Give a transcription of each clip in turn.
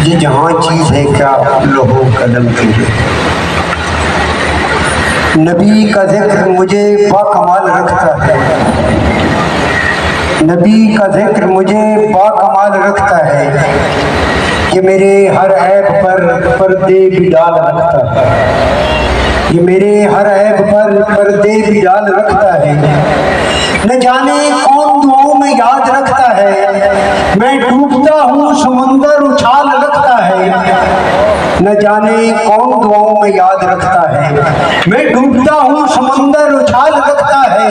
یہ جہاں چیز ہے کیا لوہو قلم کی، نبی کا ذکر مجھے باکمال رکھتا ہے، نبی کا ذکر مجھے باکمال رکھتا ہے، یہ میرے ہر عیب پر پردے بھی ڈال رکھتا ہے، یہ میرے ہر عیب پر پردے بھی ڈال رکھتا ہے، نہ جانے کون دعاؤں میں یاد رکھتا ہے، میں ڈوبتا ہوں سمندر اچھال رکھتا ہے، نہ جانے کون دعاؤں میں یاد رکھتا ہے، میں ڈوبتا ہوں سمندر اچھال رکھتا ہے،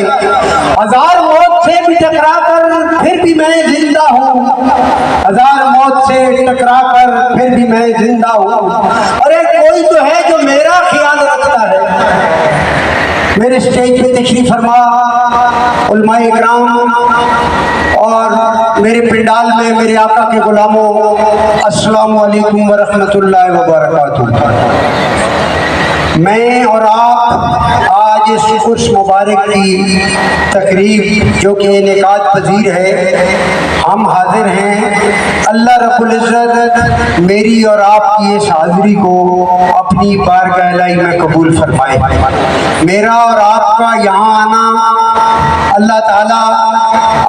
ہزار موت سے بھی ٹکرا کر پھر بھی میں زندہ ہوں، ہزار موت سے ٹکرا کر پھر بھی میں زندہ ہوں، اور ایک کوئی تو ہے جو میرا خیال رکھتا ہے۔ میرے اسٹیج پہ تشریف فرما علماء اکرام اور میرے پنڈال میں میرے آقا کے غلاموں، السلام علیکم ورحمۃ اللہ وبرکاتہ۔ میں اور آپ آج اس عرس مبارک کی تقریب جو کہ انعقاد پذیر ہے، ہم حاضر ہیں۔ اللہ رب العزت میری اور آپ کی اس حاضری کو اپنی بارگاہ الہی میں قبول فرمائے۔ میرا اور آپ کا یہاں آنا اللہ تعالیٰ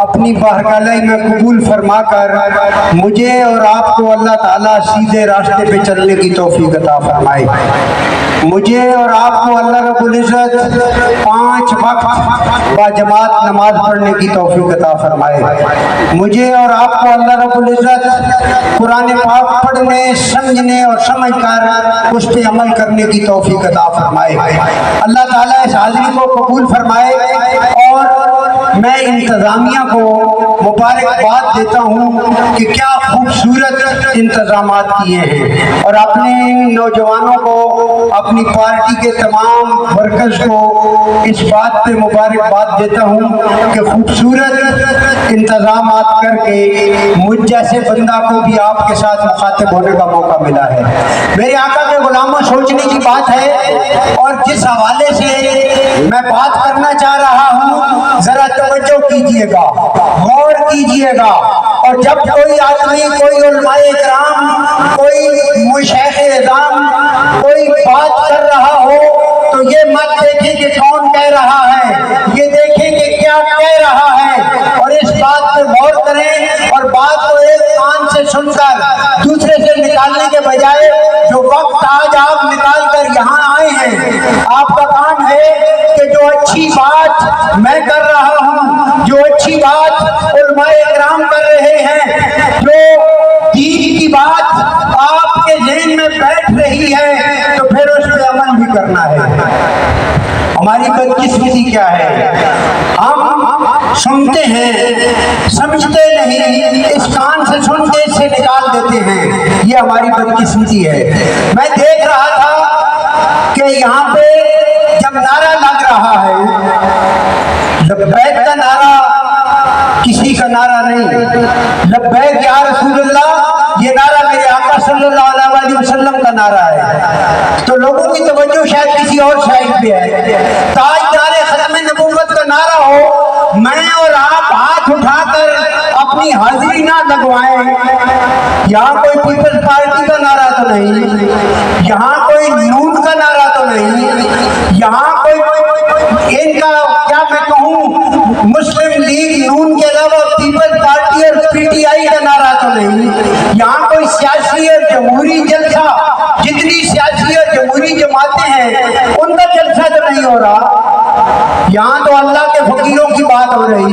اپنی بارگاہ الہی میں قبول فرما کر مجھے اور آپ کو اللہ تعالیٰ سیدھے راستے پہ چلنے کی توفیق عطا فرمائے۔ مجھے اور آپ کو اللہ رب العزت 5 وقت با جماعت نماز پڑھنے کی توفیق عطا فرمائے۔ مجھے اور آپ کو اللہ رب العزت قرآن پاک پڑھنے، سمجھنے اور سمجھ کر اس پہ عمل کرنے کی توفیق عطا فرمائے۔ اللہ تعالیٰ اس حاضری کو قبول فرمائے، اور میں انتظامیہ کو مبارکباد دیتا ہوں کہ کیا خوبصورت انتظامات کیے ہیں، اور اپنے نوجوانوں کو، اپنی پارٹی کے تمام ورکرز کو اس بات پہ مبارکباد دیتا ہوں کہ خوبصورت انتظامات کر کے مجھ جیسے بندہ کو بھی آپ کے ساتھ مخاطب ہونے کا موقع ملا ہے۔ میرے آقا کے غلاموں، سوچنے کی بات ہے، اور جس حوالے سے میں بات کرنا چاہ رہا ہوں ذرا توجہ کیجئے گا، غور کیجئے گا، اور جب کوئی آدمی، کوئی علماء اکرام، کوئی مشیخ اعظام کوئی بات کر رہا ہو تو یہ مت دیکھیں کہ کون کہہ رہا ہے، یہ دیکھیں کہ کیا کہہ رہا ہے، اور اس بات پہ غور کریں، اور بات کو ایک کان سے سن کر دوسرے سے نکالنے کے بجائے جو وقت آج آپ نکال کر یہاں آئے ہیں، آپ کا کام ہے کہ جو اچھی بات میں کر رہا ہوں، جو اچھی بات علماء اکرام کر رہے ہیں، جو دین کی بات آپ کے ذہن میں بیٹھ رہی ہے، تو پھر اس پہ عمل بھی کرنا ہے۔ ہماری بدقسمتی کیا ہے، ہم سنتے ہیں، سمجھتے نہیں، اس کان سے سن کے اس سے نکال دیتے ہیں، یہ ہماری بدقسمتی ہے۔ میں دیکھ رہا تھا کہ یہاں پہ جب نعرہ لگ رہا ہے، لبیک کا نعرہ کسی کا نعرہ نہیں، لبیک یا رسول اللہ یہ نعرہ میرے آقا صلی اللہ علیہ وسلم کا نعرہ ہے، تو لوگوں کی توجہ شاید کسی اور شاید پہ ہے۔ تاجدار ختم نبوت کا نعرہ ہو، میں اور آپ ہاتھ اٹھا کر اپنی حاضری نہ لگوائیں۔ یہاں کوئی پیپلز پارٹی کا نعرہ تو نہیں، یہاں کوئی نون کا نعرہ تو نہیں، یہاں کوئی ان کا کیا میں کہوں مسلم لیگ نون کے علاوہ پیپلز پارٹی اور پی ٹی آئی کا نعرہ تو نہیں، یہاں کوئی سیاسی اور جمہوری جلسہ، جتنی سیاسی اور جمہوری جماعتیں ہیں ان کا جلسہ تو نہیں ہو رہا، یہاں تو اللہ کے فقیروں کی بات ہو رہی،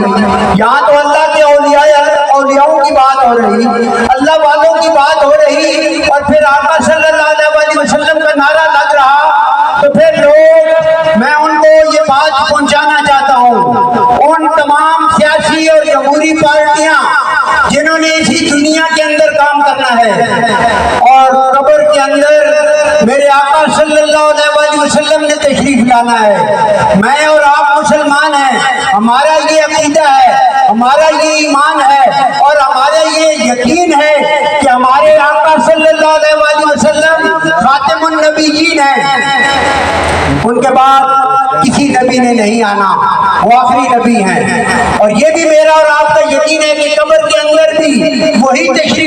یہاں تو اللہ کے اولیاؤں کی بات ہو رہی، اللہ والوں کی بات ہو رہی، اور پھر آقا صلی اللہ علیہ وسلم کا نعرہ لگ رہا، تو پھر لوگ، میں ان کو یہ بات پہنچانا چاہتا ہوں، ان تمام سیاسی اور جمہوری پارٹیاں جنہوں نے اسی دنیا کے اندر کام کرنا ہے اور قبر کے اندر میرے آقا صلی اللہ علیہ وسلم نے تشریف لانا ہے، میں اور آپ مسلمان ہیں، ہمارا یہ عقیدہ ہے، ہمارا یہ ایمان ہے، اور ہمارا یہ یقین ہے کہ ہمارے آقا صلی اللہ علیہ وسلم خاتم النبیین ہیں، ان کے بعد کسی نبی نے نہیں آنا، وہ آخری نبی ہیں، اور یہ بھی میرا اور آپ کا یقین ہے کہ قبر کے اندر بھی وہی تشریف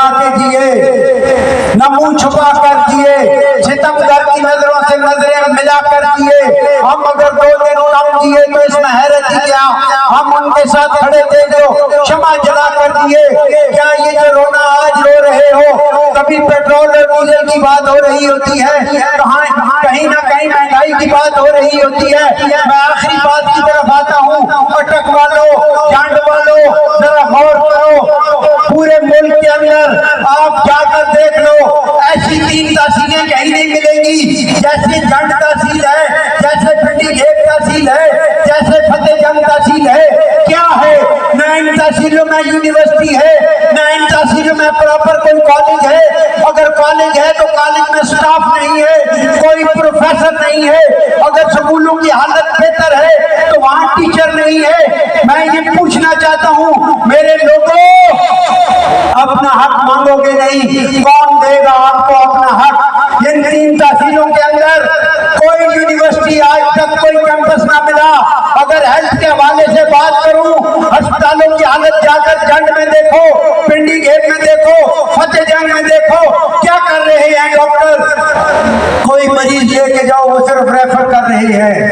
مسکرا کے جیے، نہ منہ چھپا کر جیے، ستمگر کی نظروں سے نظریں ملا کر جیے۔ ہم اگر 2 دن کم جیے تو اس میں حیرت ہی کیا، ہم ان کے ساتھ کھڑے تھے جو شمع جلا کر دیے۔ کیا یہ جو رونا آج رو رہے ہو، کبھی پیٹرول اور ڈیزل کی بات ہو رہی ہوتی ہے، کہیں نہ کہیں مہنگائی کی بات ہو رہی ہوتی ہے۔ میں آخری بات کی طرف آتا ہوں، اٹک والوں، جانڈ والوں، ذرا غور کرو، پورے ملک کے اندر آپ جا کر دیکھ لو، ایسی 3 تحصیلیں کہیں نہیں ملیں گی جیسے جنڈ تحصیل ہے، جیسے پنڈی گھیٹ تحصیل ہے، جیسے فتح جنگ تحصیل ہے۔ کیا ہے؟ نہ ان تحصیلوں میں یونیورسٹی ہے، نہ ان تحصیلوں میں پراپر کوئی کالج ہے، اگر کالج ہے تو کالج میں سٹاف نہیں ہے، کوئی پروفیسر نہیں ہے، اگر سکولوں کی حالت بہتر ہے تو وہاں ٹیچر نہیں ہے۔ میں یہ پوچھنا چاہتا ہوں میرے لوگوں، اپنا حق مانگو گے نہیں، کون دے گا آپ کو اپنا حق؟ ان 3 تحصیلوں کے اندر کوئی یونیورسٹی آج تک کوئی کیمپس نہ ملا۔ اگر ہیلتھ کے حوالے سے بات کروں، ہسپتالوں کی حالت جا کر جنڈ میں دیکھو، پنڈی گھیٹ میں دیکھو، فتح جنگ میں دیکھو، کیا کر رہے ہیں ڈاکٹر؟ کوئی مریض لے کے جاؤ وہ صرف ریفر کر رہے ہیں۔